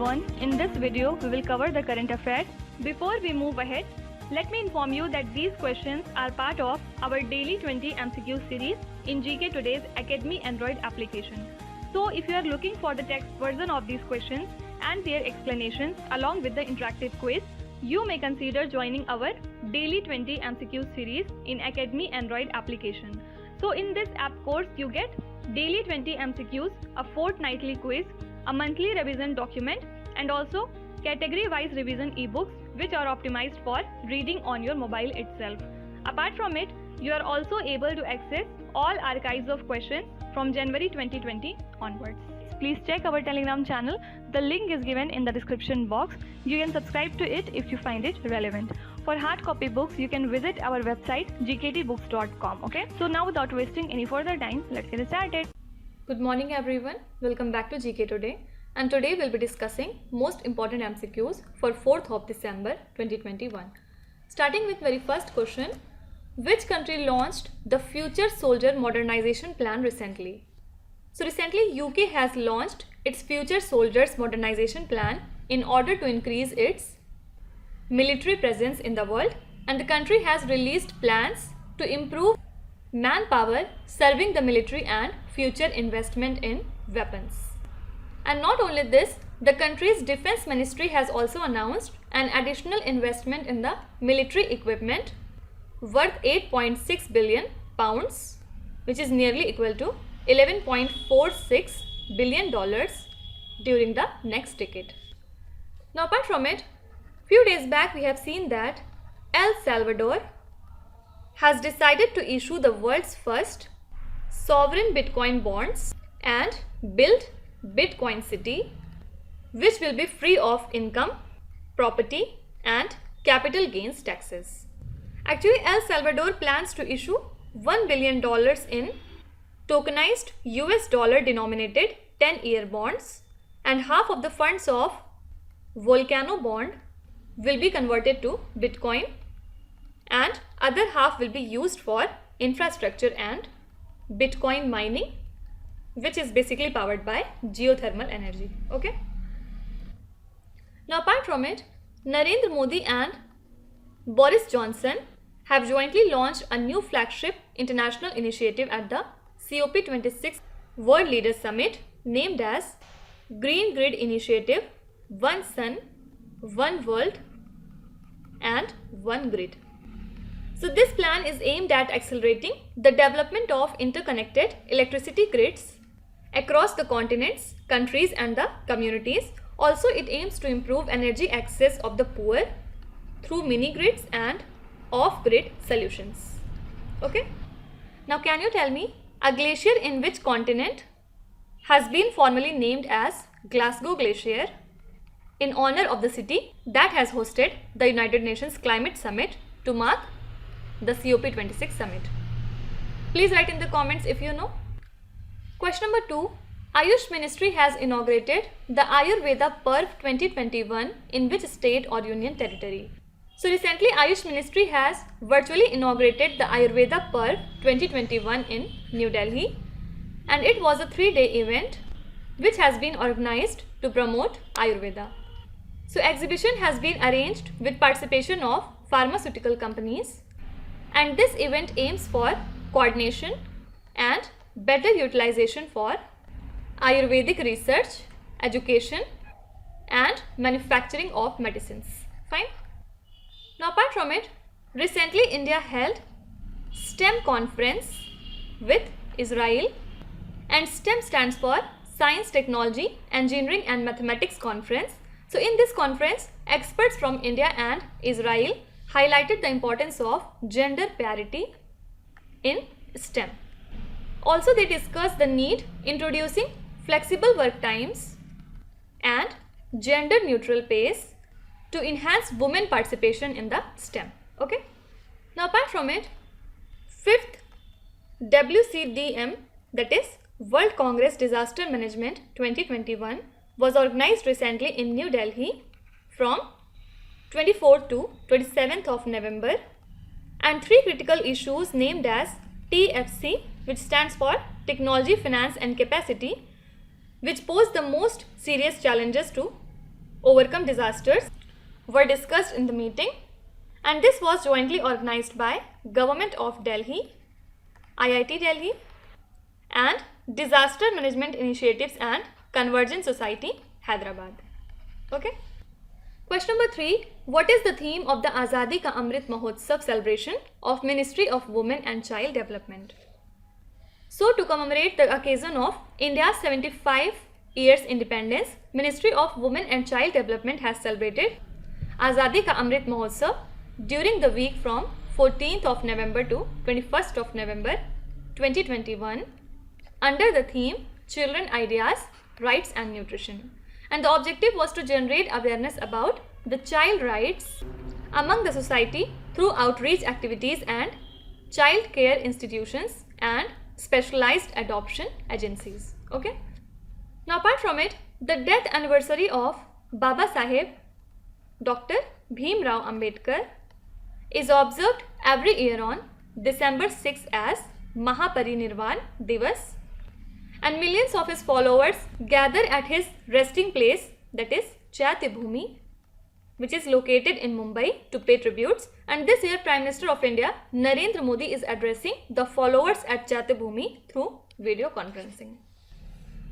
everyone, in this video we will cover the current affairs. Before we move ahead, let me inform you that these questions are part of our daily 20 MCQ series in GK Today's Academy Android application. So if you are looking for the text version of these questions and their explanations along with the interactive quiz, you may consider joining our daily 20 MCQ series in Academy Android application. So in this app course you get daily 20 MCQs, a fortnightly quiz, a monthly revision document and also category wise revision ebooks which are optimized for reading on your mobile itself. Apart from it, you are also able to access all archives of questions from January 2020 onwards. Please check our Telegram channel. The link is given in the description box. You can subscribe to it if you find it relevant. For hard copy books, you can visit our website gktbooks.com. Okay. So now without wasting any further time, let's get started. Good morning everyone. Welcome back to GK Today. And today we'll be discussing most important MCQs for 4th of December 2021. Starting with very first question. Which country launched the Future Soldier Modernization Plan recently? So recently UK has launched its Future Soldiers Modernization Plan in order to increase its military presence in the world, and the country has released plans to improve manpower serving the military and future investment in weapons. And not only this, the country's defense ministry has also announced an additional investment in the military equipment worth 8.6 billion pounds, which is nearly equal to $11.46 billion during the next decade. Now apart from it, few days back we have seen that El Salvador has decided to issue the world's first sovereign Bitcoin bonds and build Bitcoin City, which will be free of income, property and capital gains taxes. Actually, El Salvador plans to issue $1 billion in tokenized US dollar denominated 10-year bonds, and half of the funds of Volcano bond will be converted to Bitcoin and other half will be used for infrastructure and Bitcoin mining, which is basically powered by geothermal energy. Okay. Now apart from it, Narendra Modi and Boris Johnson have jointly launched a new flagship international initiative at the COP26 World Leaders Summit named as Green Grid Initiative, One Sun, One World and One Grid. So this plan is aimed at accelerating the development of interconnected electricity grids across the continents, countries and the communities. Also, it aims to improve energy access of the poor through mini grids and off-grid solutions. Okay. Now can you tell me a glacier in which continent has been formally named as Glasgow Glacier in honor of the city that has hosted the United Nations Climate Summit to mark the COP26 summit? Please write in the comments if you know. Question number 2. Ayush Ministry has inaugurated the Ayurveda Parv 2021 in which state or union territory? So recently Ayush Ministry has virtually inaugurated the Ayurveda Parv 2021 in New Delhi, and it was a 3-day event which has been organized to promote Ayurveda. So exhibition has been arranged with participation of pharmaceutical companies, and this event aims for coordination and better utilization for Ayurvedic research, education and manufacturing of medicines. Fine. Now apart from it, recently India held STEM conference with Israel, and STEM stands for Science, Technology, Engineering and Mathematics Conference. So in this conference, experts from India and Israel highlighted the importance of gender parity in STEM. Also, they discussed the need introducing flexible work times and gender neutral pays to enhance women participation in the STEM. Okay. Now apart from it, 5th WCDM, that is World Congress Disaster Management 2021, was organized recently in New Delhi from 24th to 27th of November, and 3 critical issues named as TFC, which stands for Technology, Finance and Capacity, which pose the most serious challenges to overcome disasters were discussed in the meeting, and this was jointly organized by Government of Delhi, IIT Delhi, and Disaster Management Initiatives and Convergence Society, Hyderabad. Okay. Question number 3. What is the theme of the Azadi Ka Amrit Mahotsav celebration of Ministry of Women and Child Development? So, to commemorate the occasion of India's 75 years independence, Ministry of Women and Child Development has celebrated Azadi Ka Amrit Mahotsav during the week from 14th of November to 21st of November 2021 under the theme Children Ideas, Rights and Nutrition. And the objective was to generate awareness about the child rights among the society through outreach activities and child care institutions and specialized adoption agencies. Okay. Now, apart from it, the death anniversary of Baba Saheb Dr. Bhim Rao Ambedkar is observed every year on December 6 as Mahaparinirvan Divas, and millions of his followers gather at his resting place, that is Chaitya-Bhumi, which is located in Mumbai, to pay tributes. And this year Prime Minister of India Narendra Modi is addressing the followers at Chaitya-Bhumi through video conferencing.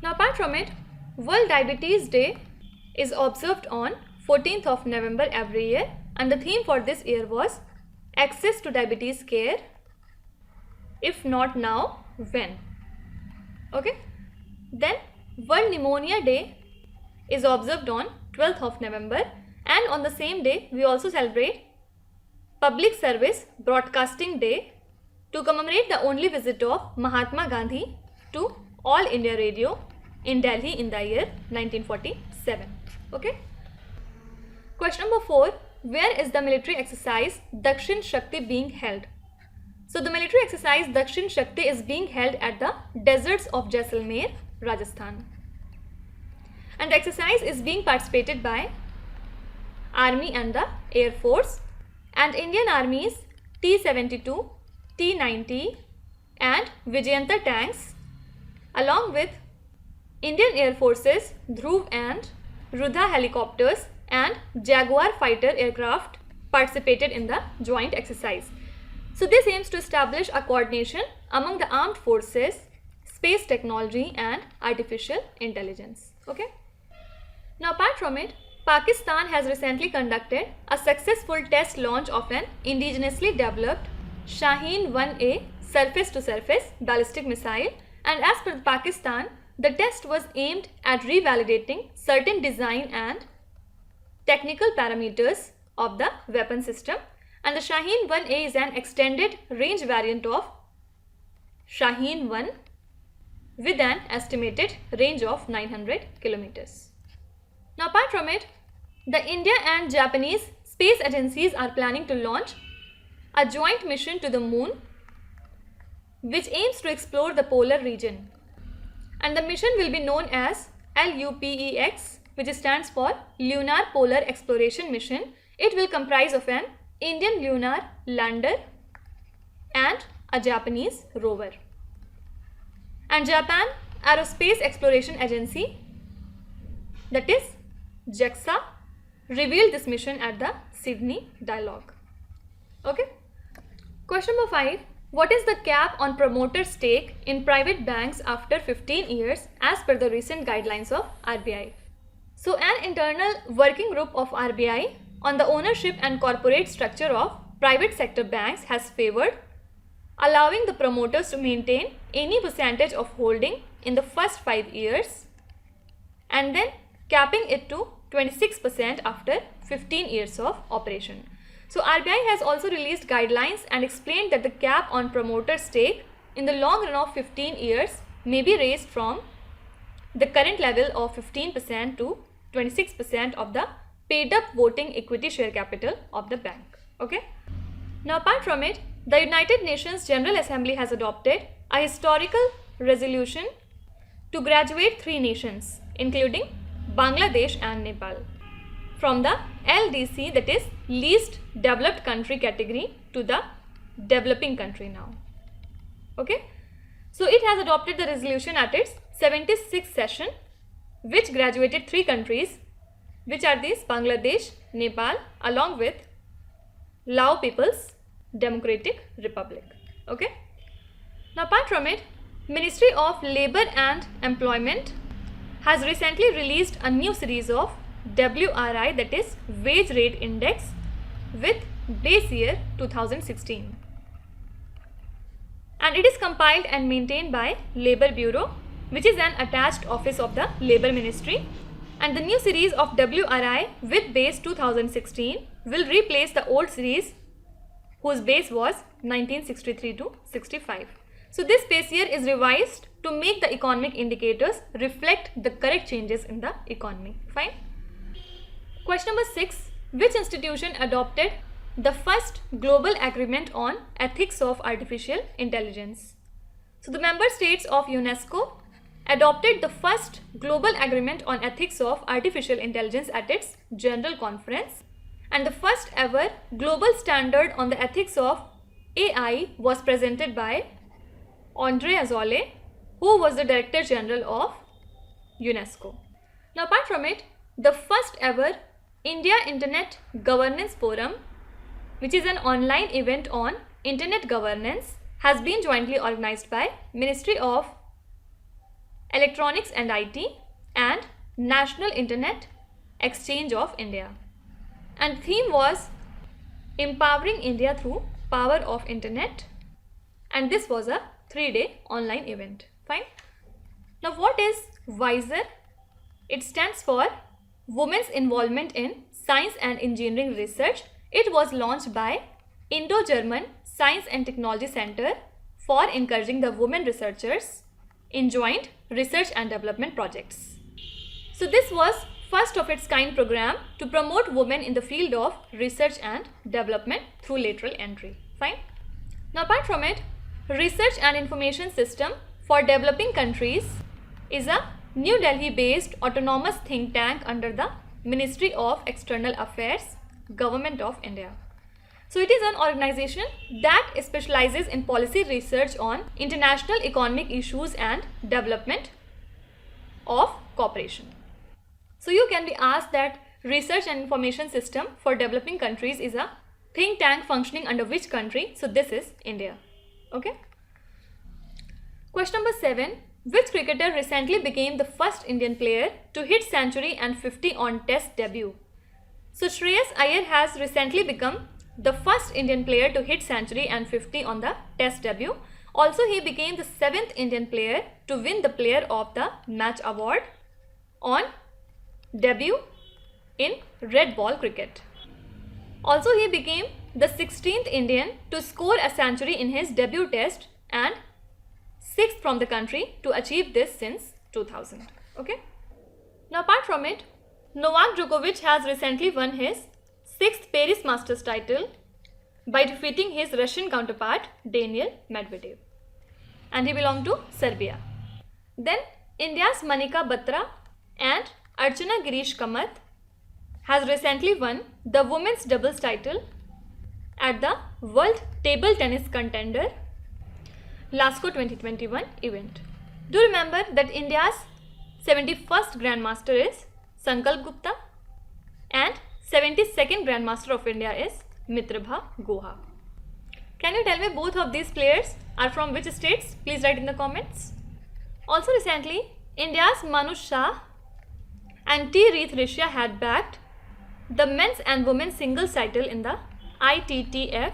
Now, apart from it, World Diabetes Day is observed on 14th of November every year, and the theme for this year was access to diabetes care. If not now, when? Okay. Then World Pneumonia Day is observed on 12th of November, and on the same day we also celebrate Public Service Broadcasting Day to commemorate the only visit of Mahatma Gandhi to All India Radio in Delhi in the year 1947. Okay. Question number 4. Where is the military exercise Dakshin Shakti being held? So the military exercise Dakshin Shakti is being held at the deserts of Jaisalmer, Rajasthan. And the exercise is being participated by Army and the Air Force, and Indian Army's T-72, T-90 and Vijayanta tanks, along with Indian Air Force's Dhruv and Rudha helicopters and Jaguar fighter aircraft participated in the joint exercise. So this aims to establish a coordination among the armed forces, space technology and artificial intelligence. Okay. Now, apart from it, Pakistan has recently conducted a successful test launch of an indigenously developed Shaheen-1A surface-to-surface ballistic missile, and as per Pakistan, the test was aimed at revalidating certain design and technical parameters of the weapon system. And the Shaheen-1A is an extended range variant of Shaheen-1 with an estimated range of 900 kilometers. Now, apart from it, the India and Japanese space agencies are planning to launch a joint mission to the moon, which aims to explore the polar region. And the mission will be known as LUPEX, which stands for Lunar Polar Exploration Mission. It will comprise of an Indian lunar lander and a Japanese rover. And Japan Aerospace Exploration Agency, that is JAXA, revealed this mission at the Sydney Dialogue. Okay. Question number 5. What is the cap on promoter stake in private banks after 15 years as per the recent guidelines of RBI? So an internal working group of RBI on the ownership and corporate structure of private sector banks has favored allowing the promoters to maintain any percentage of holding in the first 5 years and then capping it to 26% after 15 years of operation. So RBI has also released guidelines and explained that the cap on promoter stake in the long run of 15 years may be raised from the current level of 15% to 26% of the paid up voting equity share capital of the bank. Okay. Now, apart from it, the United Nations General Assembly has adopted a historical resolution to graduate 3 nations, including Bangladesh and Nepal, from the LDC, that is least developed country category, to the developing country now. Okay. So it has adopted the resolution at its 76th session, which graduated 3 countries, which are these? Bangladesh, Nepal, along with Lao People's Democratic Republic. Okay. Now apart from it, Ministry of Labour and Employment has recently released a new series of WRI, that is Wage Rate Index, with base year 2016. And it is compiled and maintained by Labour Bureau, which is an attached office of the Labour Ministry. And the new series of WRI with base 2016 will replace the old series whose base was 1963 to 65. So this base year is revised to make the economic indicators reflect the correct changes in the economy. Fine. Question number 6. Which institution adopted the first global agreement on ethics of artificial intelligence? So the member states of UNESCO adopted the first global agreement on ethics of artificial intelligence at its General Conference, and the first ever global standard on the ethics of AI was presented by André Azoulay, who was the Director General of UNESCO. Now apart from it, the first ever India Internet Governance Forum, which is an online event on internet governance, has been jointly organized by Ministry of Electronics and IT and National Internet Exchange of India. And theme was Empowering India through Power of Internet, and this was a 3-day online event. Fine. Now what is WISER? It stands for Women's Involvement in Science and Engineering Research. It was launched by Indo-German Science and Technology Center for encouraging the women researchers in joint research and development projects. So this was first of its kind program to promote women in the field of research and development through lateral entry. Fine. Now apart from it, Research and Information System for Developing Countries is a New Delhi based autonomous think tank under the Ministry of External Affairs, Government of India. So it is an organization that specializes in policy research on international economic issues and development of cooperation. So you can be asked that Research and Information System for Developing Countries is a think tank functioning under which country? So this is India. Okay. Question number 7. Which cricketer recently became the first Indian player to hit century and 50 on Test debut? So Shreyas Iyer has recently become the first Indian player to hit century and 50 on the Test debut. Also, he became the 7th Indian player to win the Player of the Match award on debut in red ball cricket. Also, he became the 16th Indian to score a century in his debut test and 6th from the country to achieve this since 2000. Okay. Now apart from it, Novak Djokovic has recently won his 6th Paris Masters title by defeating his Russian counterpart Daniil Medvedev, and he belonged to Serbia. Then India's Manika Batra and Archana Girish Kamath has recently won the women's doubles title at the World Table Tennis Contender LASCO 2021 event. Do remember that India's 71st Grandmaster is Sankalp Gupta and 72nd Grandmaster of India is Mitrabha Guha. Can you tell me both of these players are from which states? Please write in the comments. Also recently, India's Manush Shah and T. Reith Rishya had bagged the men's and women's singles title in the ITTF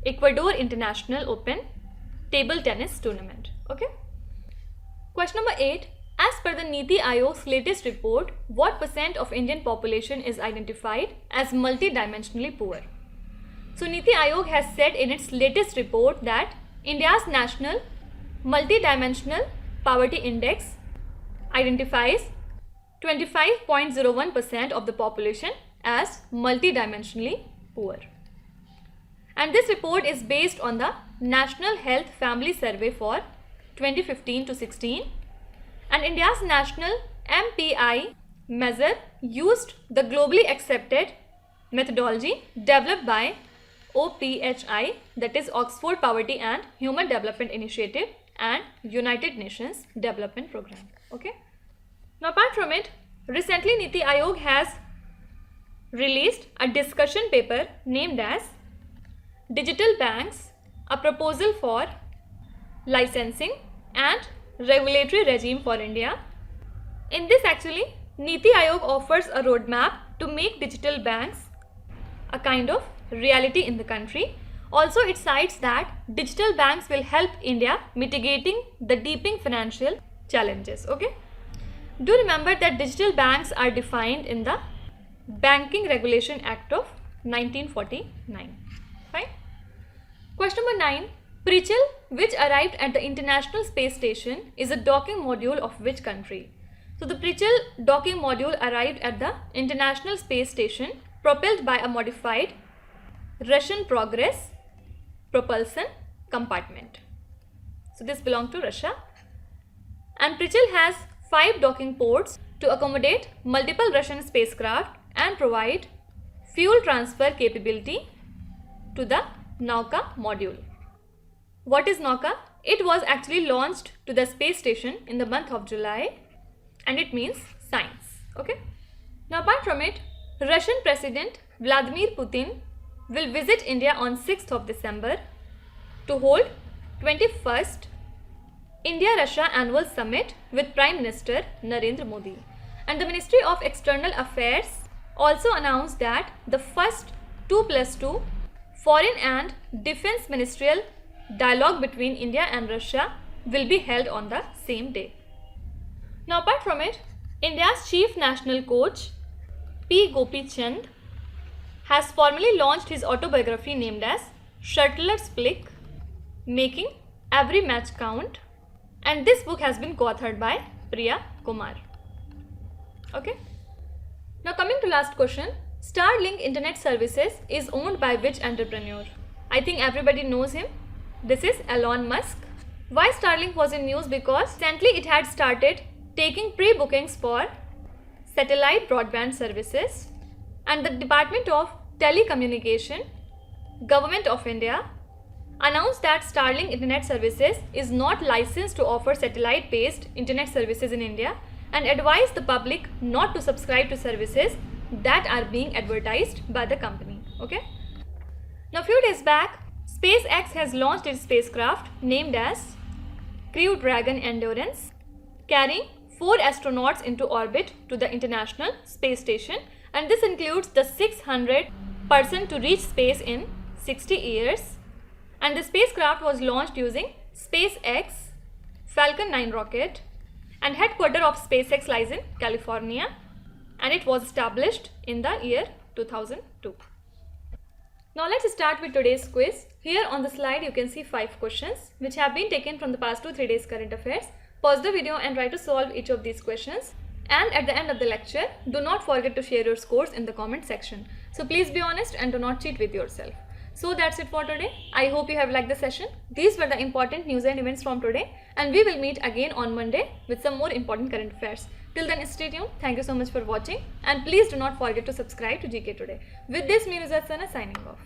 Ecuador International Open Table Tennis Tournament. Okay. Question number 8. As per the Niti Aayog's latest report, what % of Indian population is identified as multidimensionally poor? So Niti Aayog has said in its latest report that India's national multidimensional poverty index identifies 25.01% of the population as multidimensionally poor. And this report is based on the National Health Family Survey for 2015 to 16, and India's national MPI measure used the globally accepted methodology developed by OPHI, that is Oxford Poverty and Human Development Initiative and United Nations Development Program. Okay. Now apart from it, recently Niti Aayog has released a discussion paper named as Digital Banks, a proposal for licensing and regulatory regime for India. In this actually, Niti Aayog offers a roadmap to make digital banks a kind of reality in the country. Also, it cites that digital banks will help India mitigating the deepening financial challenges. Okay. Do remember that digital banks are defined in the Banking Regulation Act of 1949. Fine. Question number 9. Prichal, which arrived at the International Space Station, is a docking module of which country? So the Prichal docking module arrived at the International Space Station propelled by a modified Russian Progress propulsion compartment. So this belongs to Russia. And Prichal has 5 docking ports to accommodate multiple Russian spacecraft and provide fuel transfer capability to the Nauka module. What is Nauka? It was actually launched to the space station in the month of July, and it means science. Okay. Now apart from it, Russian President Vladimir Putin will visit India on 6th of December to hold 21st India-Russia Annual Summit with Prime Minister Narendra Modi. And the Ministry of External Affairs also announced that the first 2+2 foreign and defense ministerial dialogue between India and Russia will be held on the same day. Now apart from it, India's chief national coach P. Gopi Chand has formally launched his autobiography named as Shuttler's Flick, Making Every Match Count, and this book has been co-authored by Priya Kumar. Okay. Now coming to last question, Starlink Internet Services is owned by which entrepreneur? I think everybody knows him. This is Elon Musk. Why Starlink was in news? Because recently it had started taking pre-bookings for satellite broadband services, and the Department of Telecommunication, Government of India, announced that Starlink Internet Services is not licensed to offer satellite-based internet services in India and advised the public not to subscribe to services that are being advertised by the company. Okay. Now, a few days back, SpaceX has launched its spacecraft named as Crew Dragon Endurance, carrying 4 astronauts into orbit to the International Space Station, and this includes the 600th person to reach space in 60 years. And the spacecraft was launched using SpaceX Falcon 9 rocket, and headquarters of SpaceX lies in California, and it was established in the year 2002. Now let's start with today's quiz. Here on the slide you can see 5 questions which have been taken from the past 2-3 days current affairs. Pause the video and try to solve each of these questions. And at the end of the lecture, do not forget to share your scores in the comment section. So please be honest and do not cheat with yourself. So that's it for today. I hope you have liked the session. These were the important news and events from today, and we will meet again on Monday with some more important current affairs. Till then, stay tuned. Thank you so much for watching, and please do not forget to subscribe to GK Today. With this, me Nuzhat Sana signing off.